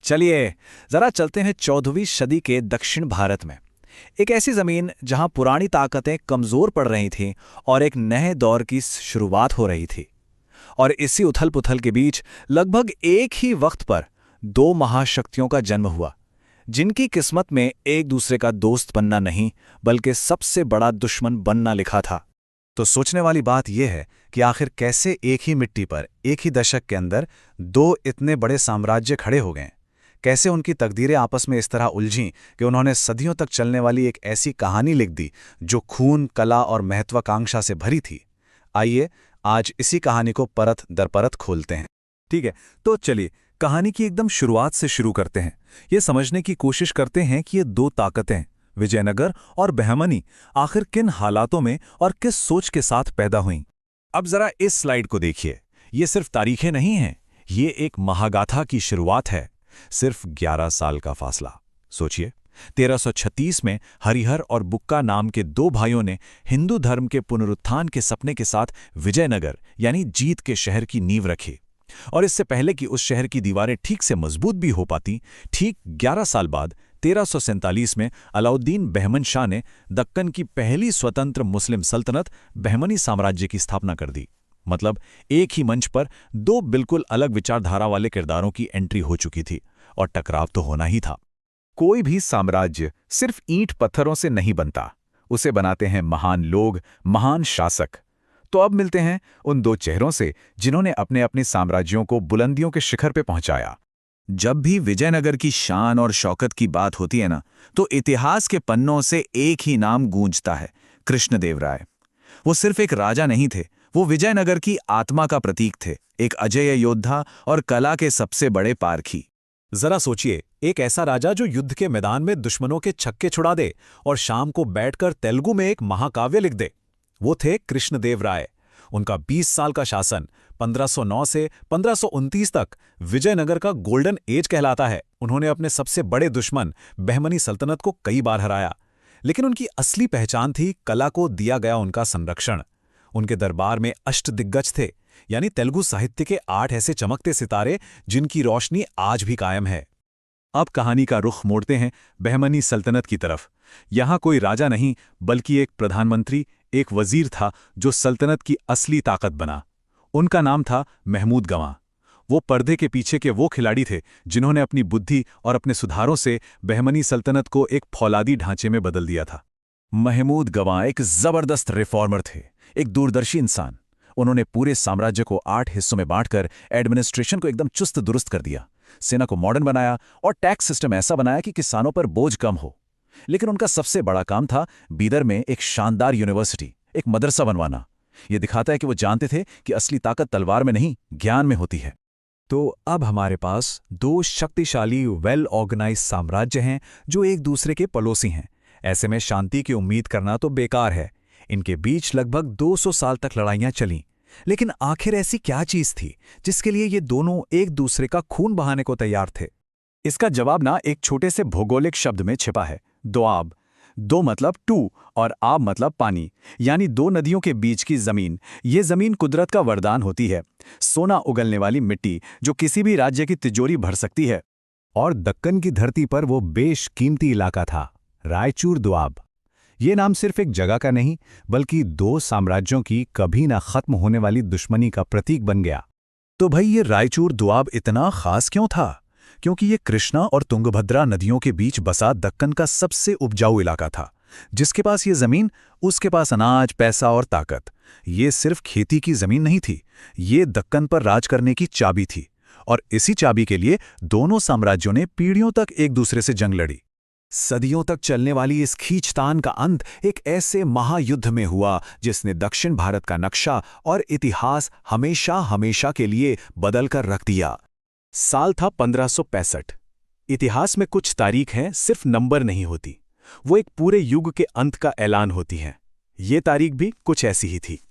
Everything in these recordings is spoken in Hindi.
चलिए जरा चलते हैं 14वीं सदी के दक्षिण भारत में। एक ऐसी जमीन जहां पुरानी ताकतें कमजोर पड़ रही थीं और एक नए दौर की शुरुआत हो रही थी। और इसी उथल-पुथल के बीच लगभग एक ही वक्त पर दो महाशक्तियों का जन्म हुआ, जिनकी किस्मत में एक दूसरे का दोस्त बनना नहीं बल्कि सबसे बड़ा दुश्मन बनना लिखा था। तो सोचने वाली बात यह है कि आखिर कैसे एक ही मिट्टी पर एक ही दशक के अंदर दो इतने बड़े साम्राज्य खड़े हो गए। कैसे उनकी तकदीरें आपस में इस तरह उलझीं कि उन्होंने सदियों तक चलने वाली एक ऐसी कहानी लिख दी जो खून, कला और महत्वाकांक्षा से भरी थी। आइए आज इसी कहानी को परत दर परत खोलते हैं। ठीक है, तो चलिए कहानी की एकदम शुरुआत से शुरू करते हैं। ये समझने की कोशिश करते हैं कि ये दो ताकतें, विजयनगर और बहमनी, आखिर किन हालातों में और किस सोच के साथ पैदा हुईं। अब जरा इस स्लाइड को देखिए। ये सिर्फ तारीखें नहीं हैं, ये एक महागाथा की शुरुआत है। सिर्फ 11 साल का फासला। सोचिए, 1336 में हरिहर और बुक्का नाम के दो भाइयों ने हिंदू धर्म के पुनरुत्थान के सपने के साथ विजयनगर यानी जीत के शहर की नींव रखी। और इससे पहले कि उस शहर की दीवारें ठीक से मजबूत भी हो पाती, ठीक 11 साल बाद 1347 में अलाउद्दीन बहमन शाह ने दक्कन की पहली स्वतंत्र मुस्लिम सल्तनत बहमनी साम्राज्य की स्थापना कर दी। मतलब एक ही मंच पर दो बिल्कुल अलग विचारधारा वाले किरदारों की एंट्री हो चुकी थी और टकराव तो होना ही था। कोई भी साम्राज्य सिर्फ ईंट पत्थरों से नहीं बनता, उसे बनाते हैं महान लोग, महान शासक। तो अब मिलते हैं उन दो चेहरों से जिन्होंने अपने अपने साम्राज्यों को बुलंदियों के शिखर पे पहुंचाया। जब भी विजयनगर की शान और शौकत की बात होती है ना, तो इतिहास के पन्नों से एक ही नाम गूंजता है, कृष्णदेवराय। वो सिर्फ एक राजा नहीं थे, वो विजयनगर की आत्मा का प्रतीक थे, एक अजेय योद्धा और कला के सबसे बड़े पारखी। जरा सोचिए, एक ऐसा राजा जो युद्ध के मैदान में दुश्मनों के छक्के छुड़ा दे और शाम को बैठकर तेलुगु में एक महाकाव्य लिख दे। वो थे कृष्णदेवराय। उनका 20 साल का शासन 1509 से 1529 तक विजयनगर का गोल्डन एज कहलाता है। उन्होंने अपने सबसे बड़े दुश्मन बहमनी सल्तनत को कई बार हराया, लेकिन उनकी असली पहचान थी कला को दिया गया उनका संरक्षण। उनके दरबार में अष्टदिग्गज थे, यानी तेलुगु साहित्य के 8 ऐसे चमकते सितारे जिनकी रोशनी आज भी कायम है। अब कहानी का रुख मोड़ते हैं बहमनी सल्तनत की तरफ। यहां कोई राजा नहीं बल्कि एक प्रधानमंत्री, एक वजीर था जो सल्तनत की असली ताकत बना। उनका नाम था महमूद गवां। वो पर्दे के पीछे के वो खिलाड़ी थे जिन्होंने अपनी बुद्धि और अपने सुधारों से बहमनी सल्तनत को एक फौलादी ढांचे में बदल दिया था। महमूद गवां एक जबरदस्त रिफॉर्मर थे, एक दूरदर्शी इंसान। उन्होंने पूरे साम्राज्य को 8 हिस्सों में बांटकर एडमिनिस्ट्रेशन को एकदम चुस्त दुरुस्त कर दिया, सेना को मॉडर्न बनाया और टैक्स सिस्टम ऐसा बनाया कि किसानों पर बोझ कम हो। लेकिन उनका सबसे बड़ा काम था बीदर में एक शानदार यूनिवर्सिटी, एक मदरसा बनवाना। यह दिखाता है कि वो जानते थे कि असली ताकत तलवार में नहीं, ज्ञान में होती है। तो अब हमारे पास दो शक्तिशाली, वेल ऑर्गेनाइज साम्राज्य हैं जो एक दूसरे के पड़ोसी हैं। ऐसे में शांति की उम्मीद करना तो बेकार है। इनके बीच लगभग 200 साल तक लड़ाइयां चलीं। लेकिन आखिर ऐसी क्या चीज थी जिसके लिए ये दोनों एक दूसरे का खून बहाने को तैयार थे? इसका जवाब ना एक छोटे से भौगोलिक शब्द में छिपा है, दोआब। दो मतलब टू और आब मतलब पानी, यानी दो नदियों के बीच की जमीन। ये जमीन कुदरत का वरदान होती है, सोना उगलने वाली मिट्टी जो किसी भी राज्य की तिजोरी भर सकती है। और दक्कन की धरती पर वो बेशकीमती इलाका था, रायचूर दोआब। ये नाम सिर्फ एक जगह का नहीं बल्कि दो साम्राज्यों की कभी ना खत्म होने वाली दुश्मनी का प्रतीक बन गया। तो भाई, ये रायचूर दोआब इतना खास क्यों था? क्योंकि ये कृष्णा और तुंगभद्रा नदियों के बीच बसा दक्कन का सबसे उपजाऊ इलाका था। जिसके पास ये जमीन, उसके पास अनाज, पैसा और ताकत। ये सिर्फ खेती की जमीन नहीं थी, ये दक्कन पर राज करने की चाबी थी। और इसी चाबी के लिए दोनों साम्राज्यों ने पीढ़ियों तक एक दूसरे से जंग लड़ी। सदियों तक चलने वाली इस खींचतान का अंत एक ऐसे महायुद्ध में हुआ जिसने दक्षिण भारत का नक्शा और इतिहास हमेशा हमेशा के लिए बदलकर रख दिया। साल था 1565। इतिहास में कुछ तारीख हैं, सिर्फ नंबर नहीं होती, वो एक पूरे युग के अंत का ऐलान होती हैं। ये तारीख भी कुछ ऐसी ही थी।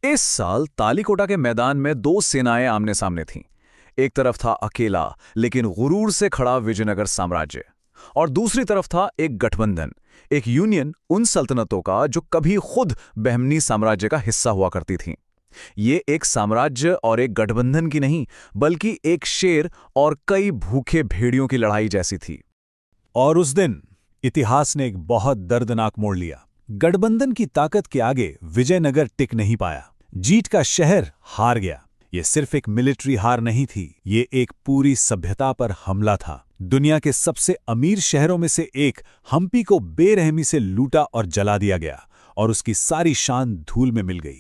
इस साल तालीकोटा के मैदान में दो सेनाएं आमने सामने थीं। एक तरफ था अकेला लेकिन गुरूर से खड़ा विजयनगर साम्राज्य, और दूसरी तरफ था एक गठबंधन, एक यूनियन उन सल्तनतों का जो कभी खुद बहमनी साम्राज्य का हिस्सा हुआ करती थीं। ये एक साम्राज्य और एक गठबंधन की नहीं, बल्कि एक शेर और कई भूखे भेड़ियों की लड़ाई जैसी थी। और उस दिन इतिहास ने एक बहुत दर्दनाक मोड़ लिया। गठबंधन की ताकत के आगे विजयनगर टिक नहीं पाया। जीत का शहर हार गया। ये सिर्फ एक मिलिट्री हार नहीं थी, ये एक पूरी सभ्यता पर हमला था। दुनिया के सबसे अमीर शहरों में से एक हम्पी को बेरहमी से लूटा और जला दिया गया, और उसकी सारी शान धूल में मिल गई।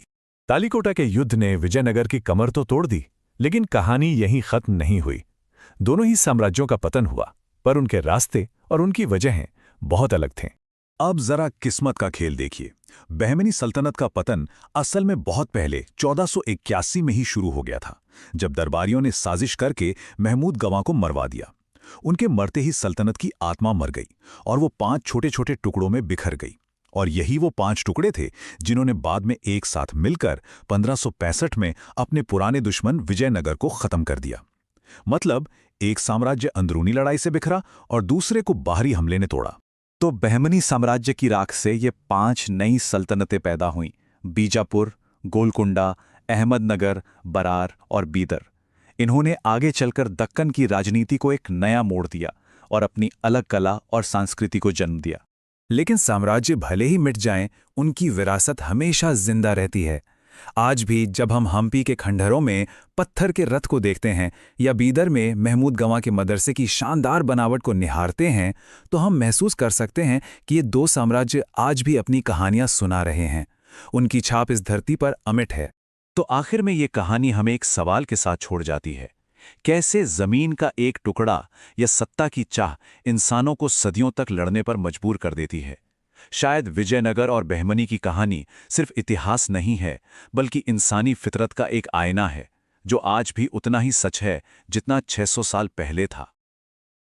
तालीकोटा के युद्ध ने विजयनगर की कमर तो तोड़ दी, लेकिन कहानी यहीं खत्म नहीं हुई। दोनों ही साम्राज्यों का पतन हुआ, पर उनके रास्ते और उनकी वजहें बहुत अलग थे। अब जरा किस्मत का खेल देखिए। बहमनी सल्तनत का पतन असल में बहुत पहले 1481 में ही शुरू हो गया था, जब दरबारियों ने साजिश करके महमूद गवां को मरवा दिया। उनके मरते ही सल्तनत की आत्मा मर गई और वो 5 छोटे छोटे टुकड़ों में बिखर गई। और यही वो 5 टुकड़े थे जिन्होंने बाद में एक साथ मिलकर 1565 में अपने पुराने दुश्मन विजयनगर को खत्म कर दिया। मतलब एक साम्राज्य अंदरूनी लड़ाई से बिखरा और दूसरे को बाहरी हमले ने तोड़ा। तो बहमनी साम्राज्य की राख से ये 5 नई सल्तनतें पैदा हुईं: बीजापुर, गोलकुंडा, अहमदनगर, बरार और बीदर। इन्होंने आगे चलकर दक्कन की राजनीति को एक नया मोड़ दिया और अपनी अलग कला और संस्कृति को जन्म दिया। लेकिन साम्राज्य भले ही मिट जाएं, उनकी विरासत हमेशा जिंदा रहती है। आज भी जब हम हम्पी के खंडहरों में पत्थर के रथ को देखते हैं या बीदर में महमूद गवां के मदरसे की शानदार बनावट को निहारते हैं, तो हम महसूस कर सकते हैं कि ये 2 साम्राज्य आज भी अपनी कहानियां सुना रहे हैं। उनकी छाप इस धरती पर अमिट है। तो आखिर में ये कहानी हमें एक सवाल के साथ छोड़ जाती है: कैसे जमीन का एक टुकड़ा या सत्ता की चाह इंसानों को सदियों तक लड़ने पर मजबूर कर देती है। शायद विजयनगर और बहमनी की कहानी सिर्फ इतिहास नहीं है, बल्कि इंसानी फितरत का एक आईना है, जो आज भी उतना ही सच है जितना 600 साल पहले था।